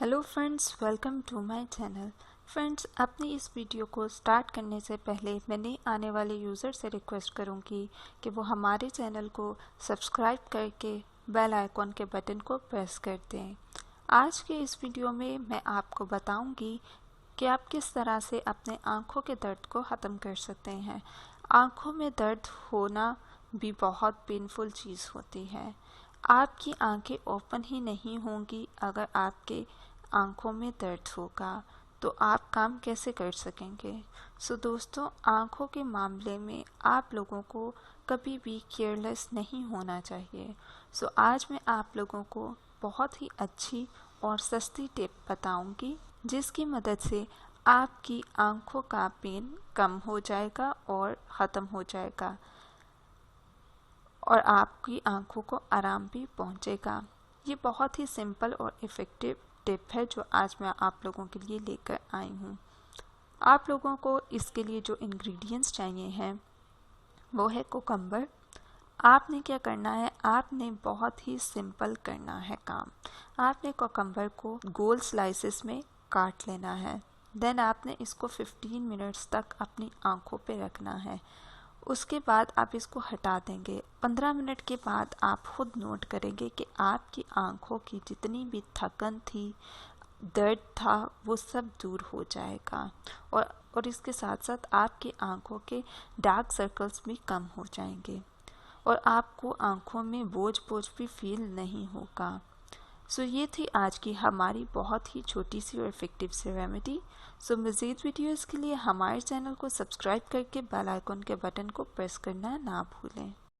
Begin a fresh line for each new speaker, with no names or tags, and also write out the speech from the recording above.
Hello friends, welcome to my channel. Friends, अपनी इस video को स्टार्ट करने से पहले मैं नए आने वाले यूज़र से रिक्वेस्ट करूंगी कि वो हमारे चैनल को सब्सक्राइब करके बेल आइकॉन के बटन को प्रेस कर दें। आज के इस वीडियो में मैं आपको बताऊंगी कि आप किस तरह से अपने आँखों के दर्द को ख़त्म कर सकते हैं। आँखों में दर्द होना भी बहुत पेनफुल चीज़ होती है। आपकी आंखें ओपन ही नहीं होंगी अगर आपके आंखों में दर्द होगा तो आप काम कैसे कर सकेंगे। दोस्तों, आंखों के मामले में आप लोगों को कभी भी केयरलेस नहीं होना चाहिए। आज मैं आप लोगों को बहुत ही अच्छी और सस्ती टिप बताऊंगी जिसकी मदद से आपकी आंखों का पेन कम हो जाएगा और ख़त्म हो जाएगा और आपकी आंखों को आराम भी पहुंचेगा। ये बहुत ही सिंपल और इफ़ेक्टिव टिप है जो आज मैं आप लोगों के लिए लेकर आई हूँ। आप लोगों को इसके लिए जो इंग्रेडिएंट्स चाहिए हैं वो है कोकम्बर। आपने क्या करना है, आपने बहुत ही सिंपल करना है काम। आपने कोकम्बर को गोल स्लाइसेस में काट लेना है। देन आपने इसको 15 मिनट्स तक अपनी आंखों पे रखना है। उसके बाद आप इसको हटा देंगे। 15 मिनट के बाद आप खुद नोट करेंगे कि आपकी आंखों की जितनी भी थकन थी, दर्द था, वो सब दूर हो जाएगा और इसके साथ साथ आपकी आंखों के डार्क सर्कल्स भी कम हो जाएंगे और आपको आंखों में बोझ भी फील नहीं होगा। ये थी आज की हमारी बहुत ही छोटी सी और इफेक्टिव सी रेमेडी। मज़ीद वीडियोस के लिए हमारे चैनल को सब्सक्राइब करके बेल आइकन के बटन को प्रेस करना ना भूलें।